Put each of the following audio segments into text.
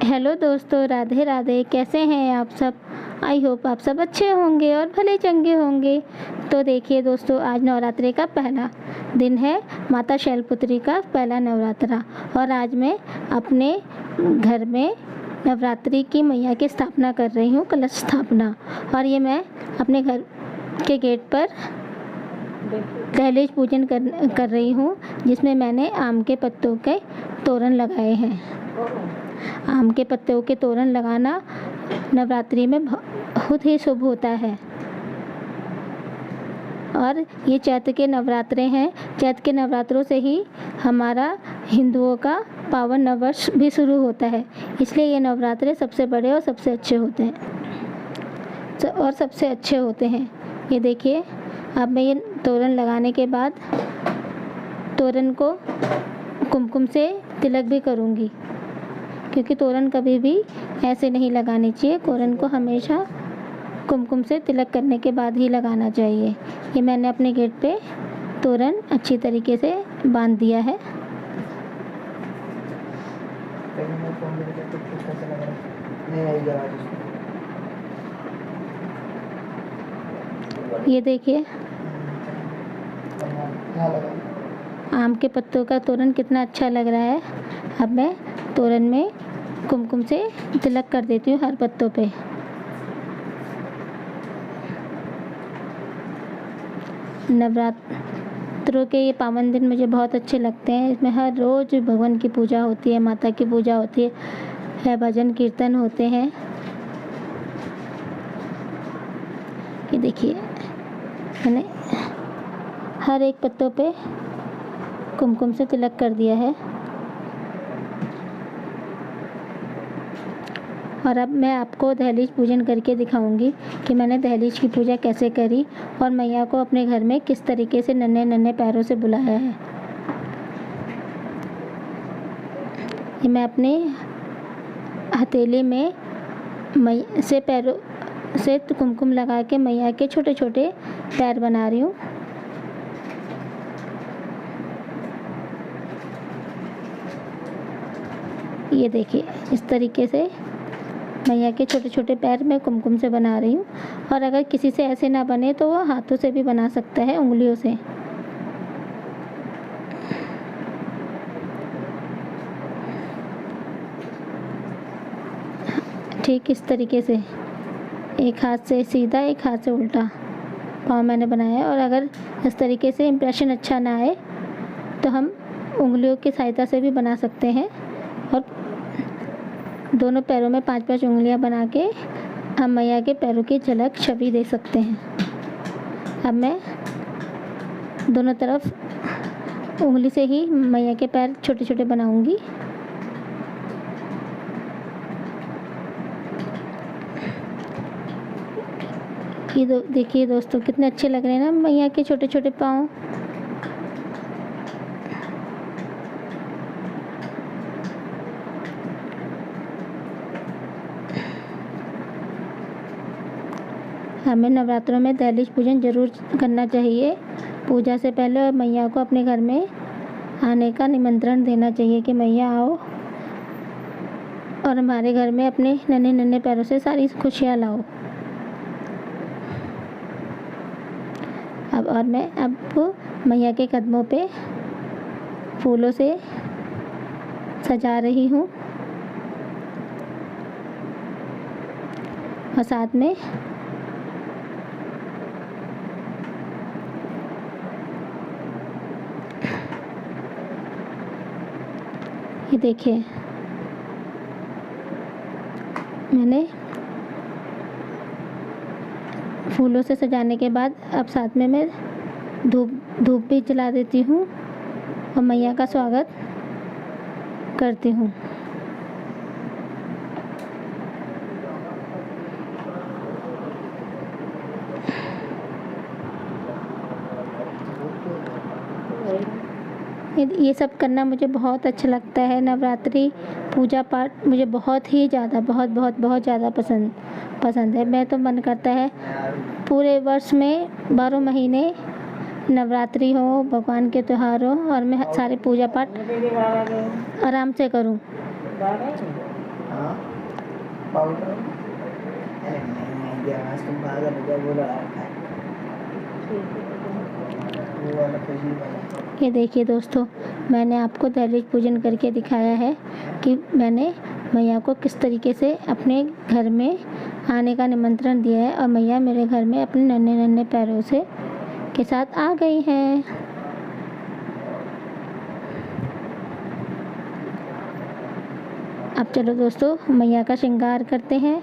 Hello दोस्तों, राधे राधे। कैसे हैं आप सब? आई होप आप सब अच्छे होंगे और भले चंगे होंगे। तो देखिए दोस्तों, आज नवरात्रि का पहला दिन है, माता शैलपुत्री का पहला नवरात्रा। और आज मैं अपने घर में नवरात्रि की मैया की स्थापना कर रही हूँ, कलश स्थापना। और ये मैं अपने घर के गेट पर दहलीज पूजन कर रही हूँ, जिसमें मैंने आम के पत्तों के तोरण लगाए हैं। आम के पत्तों के तोरण लगाना नवरात्रि में बहुत ही शुभ होता है। और ये चैत्र के नवरात्रे हैं। चैत्र के नवरात्रों से ही हमारा हिंदुओं का पावन नववर्ष भी शुरू होता है, इसलिए ये नवरात्रे सबसे बड़े और सबसे अच्छे होते हैं। ये देखिए, अब मैं ये तोरण लगाने के बाद तोरण को कुमकुम से तिलक भी करूँगी, क्योंकि तोरण कभी भी ऐसे नहीं लगानी चाहिए। तोरण को हमेशा कुमकुम से तिलक करने के बाद ही लगाना चाहिए। ये मैंने अपने गेट पे तोरण अच्छी तरीके से बांध दिया है। ये देखिए, आम के पत्तों का तोरण कितना अच्छा लग रहा है। अब मैं तोरण में कुमकुम से तिलक कर देती हूँ हर पत्तों पे। नवरात्रों के ये पावन दिन मुझे बहुत अच्छे लगते हैं। इसमें हर रोज़ भगवान की पूजा होती है, माता की पूजा होती है, भजन कीर्तन होते हैं। ये देखिए, मैंने हर एक पत्तों पे कुमकुम से तिलक कर दिया है। और अब मैं आपको दहलीज पूजन करके दिखाऊंगी कि मैंने दहलीज की पूजा कैसे करी और मैया को अपने घर में किस तरीके से नन्हे नन्हे पैरों से बुलाया है। ये मैं अपने हथेली में पैरों से कुमकुम लगा के मैया के छोटे छोटे पैर बना रही हूँ। ये देखिए, इस तरीके से मैया के छोटे छोटे पैर मैं कुमकुम से बना रही हूँ। और अगर किसी से ऐसे ना बने तो वो हाथों से भी बना सकता है, उंगलियों से। ठीक इस तरीके से एक हाथ से सीधा, एक हाथ से उल्टा पाँव मैंने बनाया है। और अगर इस तरीके से इम्प्रेशन अच्छा ना आए तो हम उंगलियों की सहायता से भी बना सकते हैं। और दोनों पैरों में 5-5 उंगलियां बना के हम मैया के पैरों की झलक छवि दे सकते हैं। अब मैं दोनों तरफ उंगली से ही मैया के पैर छोटे छोटे बनाऊंगी। ये देखिए दोस्तों, कितने अच्छे लग रहे हैं ना मैया के छोटे छोटे पाँव। हमें नवरात्रों में दहलीज पूजन जरूर करना चाहिए। पूजा से पहले और मैया को अपने घर में आने का निमंत्रण देना चाहिए कि मैया आओ और हमारे घर में अपने नन्हे नन्हे पैरों से सारी खुशियाँ लाओ। अब मैं मैया के कदमों पे फूलों से सजा रही हूँ। और साथ में ये देखिए, मैंने फूलों से सजाने के बाद अब साथ में मैं धूप भी जला देती हूँ और मैया का स्वागत करती हूँ। ये सब करना मुझे बहुत अच्छा लगता है। नवरात्रि पूजा पाठ मुझे बहुत ही ज़्यादा बहुत ज़्यादा पसंद है। मैं तो मन करता है पूरे वर्ष में 12 महीने नवरात्रि हो, भगवान के त्यौहार हो और मैं सारे पूजा पाठ आराम से करूं। हाँ पाउडर अरे नहीं गैस तुम पागल हो गया, वो लगा रखा है वो वाला खुजली वाला। ये देखिए दोस्तों, मैंने आपको दैविक पूजन करके दिखाया है कि मैंने मैया को किस तरीके से अपने घर में आने का निमंत्रण दिया है और मैया मेरे घर में अपने नन्हे नन्हे पैरों से के साथ आ गई हैं। अब चलो दोस्तों, मैया का श्रृंगार करते हैं।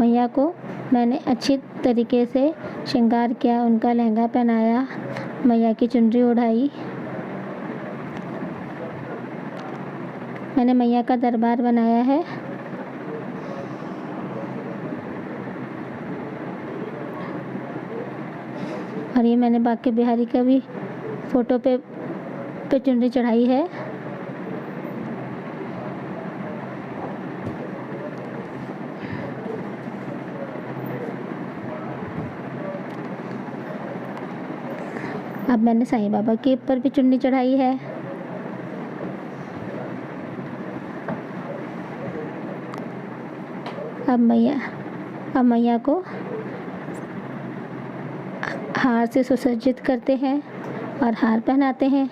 मैया को मैंने अच्छी तरीके से श्रृंगार किया, उनका लहंगा पहनाया, मैया की चुनरी ओढ़ाई। मैंने मैया का दरबार बनाया है। और ये मैंने बांके बिहारी का भी फोटो पे चुनरी चढ़ाई है। अब मैंने साईं बाबा के ऊपर भी चुन्नी चढ़ाई है। अब मैया को हार से सुसज्जित करते हैं और हार पहनाते हैं।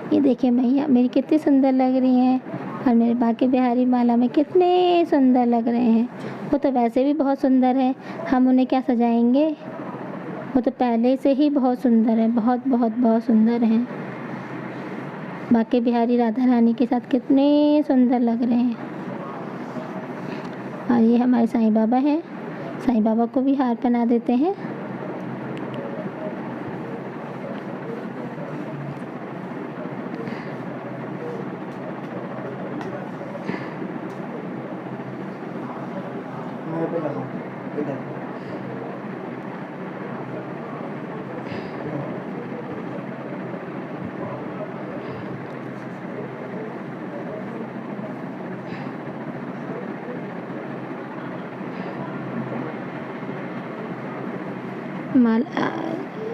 ये देखिए मैया मेरी कितनी सुंदर लग रही हैं और मेरे बांके बिहारी माला में कितने सुंदर लग रहे हैं। वो तो वैसे भी बहुत सुंदर है, हम उन्हें क्या सजाएंगे, वो तो पहले से ही बहुत सुंदर है, बहुत बहुत बहुत सुंदर हैं। बांके बिहारी राधा रानी के साथ कितने सुंदर लग रहे हैं। और ये हमारे साईं बाबा हैं, साईं बाबा को भी हार पहना देते हैं।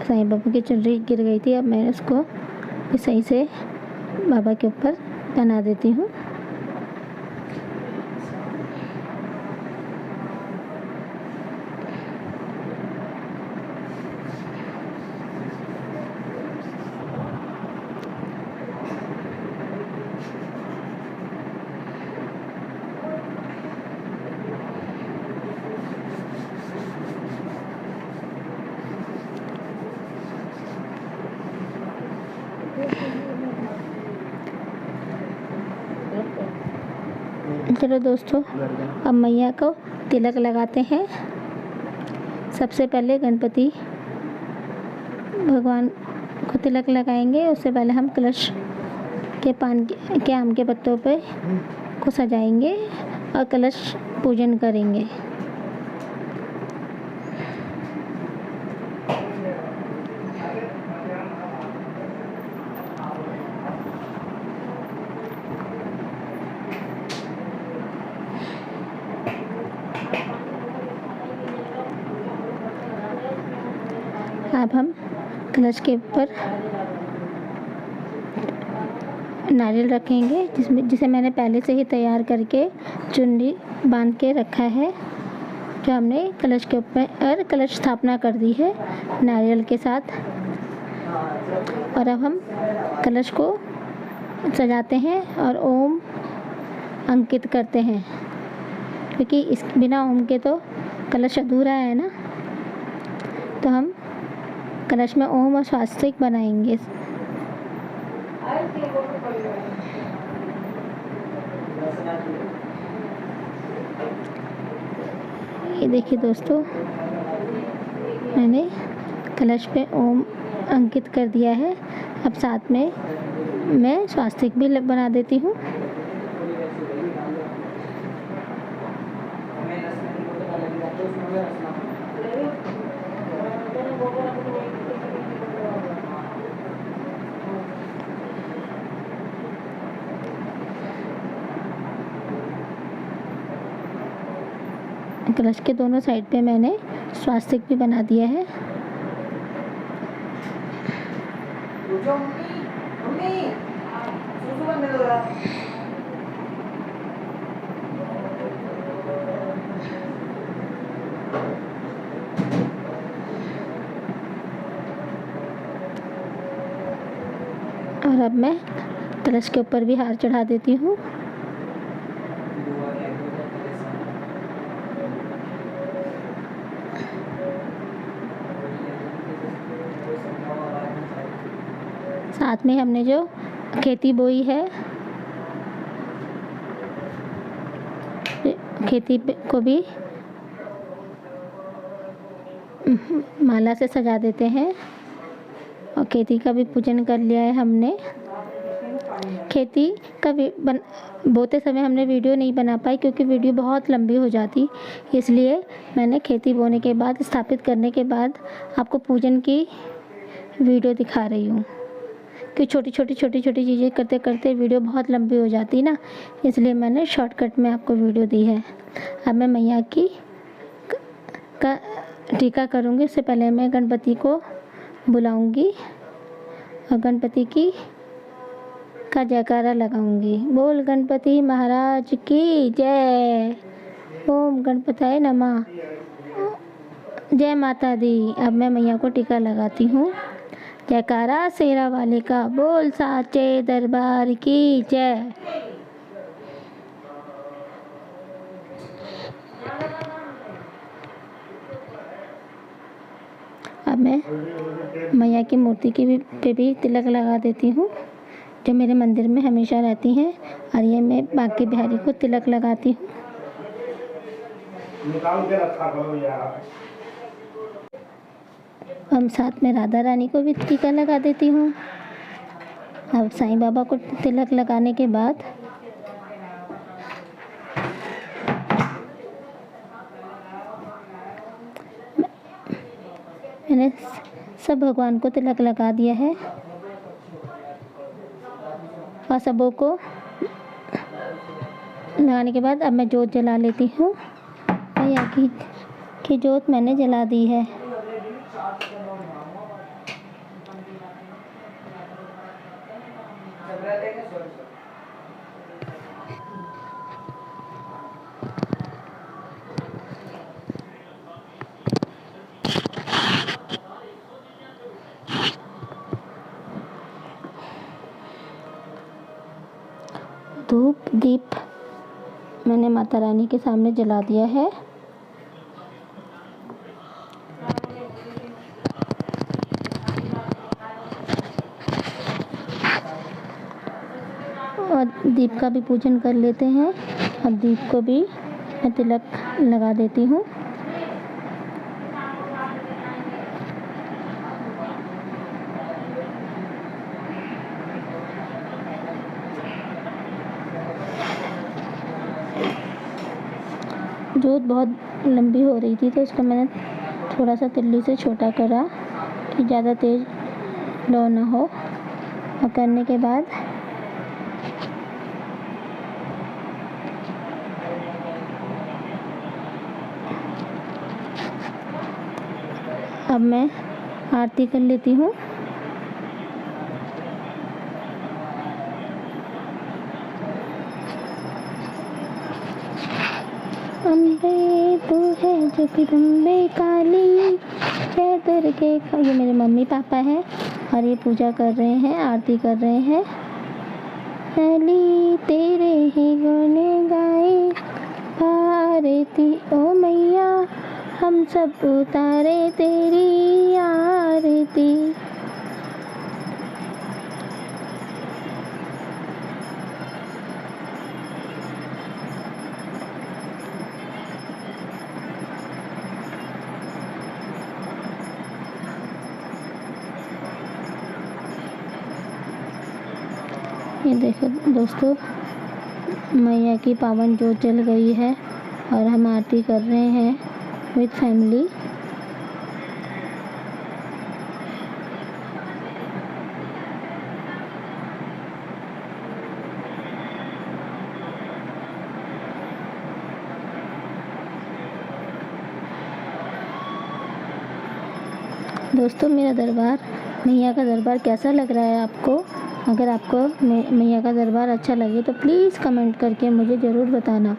साईं बाबा की चुनरी गिर गई थी, अब मैं उसको सही से बाबा के ऊपर पहना देती हूँ। चलो दोस्तों, अब मैया को तिलक लगाते हैं। सबसे पहले गणपति भगवान को तिलक लगाएंगे, उससे पहले हम कलश के आम के पत्तों पे को सजाएंगे और कलश पूजन करेंगे। अब हम कलश के ऊपर नारियल रखेंगे, जिसे मैंने पहले से ही तैयार करके चुन्नी बांध के रखा है, जो हमने कलश के ऊपर कलश स्थापना कर दी है नारियल के साथ। और अब हम कलश को सजाते हैं और ओम अंकित करते हैं, क्योंकि इस बिना ओम के तो कलश अधूरा है ना। तो हम कलश में ओम और स्वास्तिक बनाएंगे। ये देखिए दोस्तों, मैंने कलश पे ओम अंकित कर दिया है। अब साथ में मैं स्वास्तिक भी बना देती हूँ। कलश के दोनों साइड पे मैंने स्वास्तिक भी बना दिया है। रुक जाओ मम्मी, मम्मी, सुसु करने दो यार। और अब मैं कलश के ऊपर भी हार चढ़ा देती हूँ। साथ में हमने जो खेती बोई है, खेती को भी माला से सजा देते हैं। और खेती का भी पूजन कर लिया है हमने। खेती का बोते समय हमने वीडियो नहीं बना पाई क्योंकि वीडियो बहुत लंबी हो जाती, इसलिए मैंने खेती बोने के बाद, स्थापित करने के बाद आपको पूजन की वीडियो दिखा रही हूँ। कि छोटी छोटी चीज़ें करते करते वीडियो बहुत लंबी हो जाती ना, इसलिए मैंने शॉर्टकट में आपको वीडियो दी है। अब मैं मैया की का टीका करूँगी। इससे पहले मैं गणपति को बुलाऊँगी और गणपति की का जयकारा लगाऊंगी। बोल गणपति महाराज की जय। ओम गणपताय नमः। जय माता दी। अब मैं मैया को टीका लगाती हूँ। जयकारा शेरा वाले का, बोल साचे दरबार की जय। अब मैं मैया की मूर्ति पे भी तिलक लगा देती हूँ, जो मेरे मंदिर में हमेशा रहती हैं। और ये मैं बांके बिहारी को तिलक लगाती हूँ। निकाल के रखा करो यार। हम साथ में राधा रानी को भी टीका लगा देती हूँ। अब साईं बाबा को तिलक लगाने के बाद मैंने सब भगवान को तिलक लगा दिया है। और सबों को लगाने के बाद अब मैं जोत जला लेती हूँ। मैया की जोत मैंने जला दी है। धूप दीप मैंने माता रानी के सामने जला दिया है। और दीप का भी पूजन कर लेते हैं। और दीप को भी मैं तिलक लगा देती हूँ। जोत बहुत लंबी हो रही थी तो उसको मैंने थोड़ा सा तिल्ली से छोटा करा कि ज़्यादा तेज लो ना हो। और करने के बाद अब मैं आरती कर लेती हूँ। अम्बे तू है जगदम्बे काली, जय दुर्गे। ये मेरे मम्मी पापा हैं और ये पूजा कर रहे हैं, आरती कर रहे हैं। अली तेरे ही गुण गाए, आरती ओ मैया, हम सब उतारे तेरी आरती। ये देखो दोस्तों, मैया की पावन जोत जल गई है और हम आरती कर रहे हैं विद फैमिली। दोस्तों मेरा दरबार, मैया का दरबार कैसा लग रहा है आपको? अगर आपको मैया का दरबार अच्छा लगे तो प्लीज़ कमेंट करके मुझे ज़रूर बताना।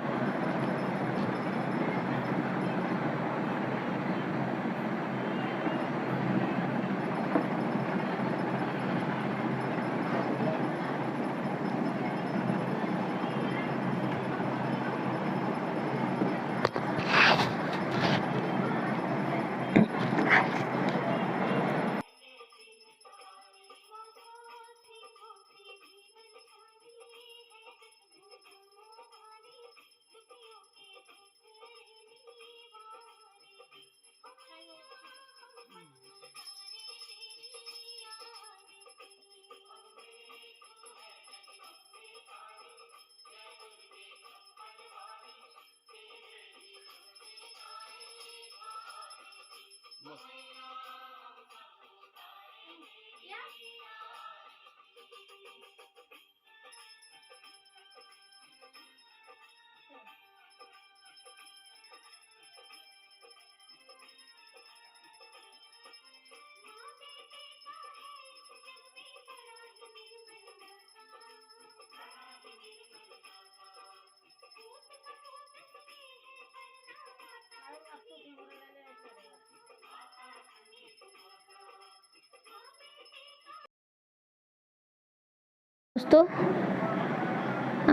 दोस्तों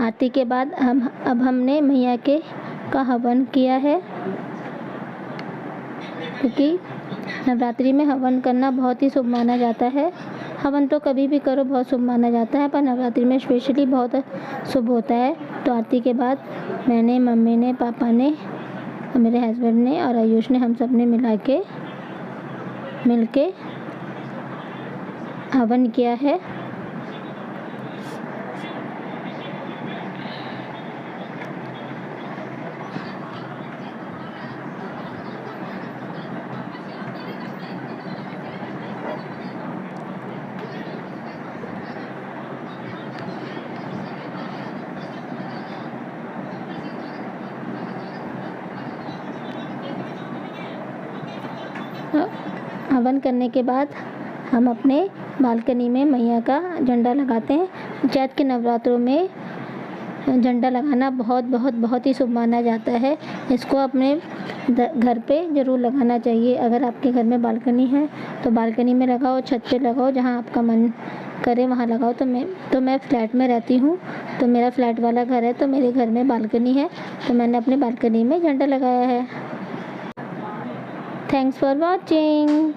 आरती के बाद अब हमने मैया का हवन किया है, क्योंकि नवरात्रि में हवन करना बहुत ही शुभ माना जाता है। हवन तो कभी भी करो बहुत शुभ माना जाता है, पर नवरात्रि में स्पेशली बहुत शुभ होता है। तो आरती के बाद मैंने, मम्मी ने, पापा ने, मेरे हस्बैंड ने और आयुष ने, हम सब ने मिल के हवन किया है। हवन करने के बाद हम अपने बालकनी में मैया का झंडा लगाते हैं। चैत के नवरात्रों में झंडा लगाना बहुत ही शुभ माना जाता है। इसको अपने घर पे ज़रूर लगाना चाहिए। अगर आपके घर में बालकनी है तो बालकनी में लगाओ, छत पे लगाओ, जहाँ आपका मन करे वहाँ लगाओ। तो मैं फ्लैट में रहती हूँ, तो मेरा फ्लैट वाला घर है, तो मेरे घर में बालकनी है, तो मैंने अपने बालकनी में झंडा लगाया है। Thanks for watching.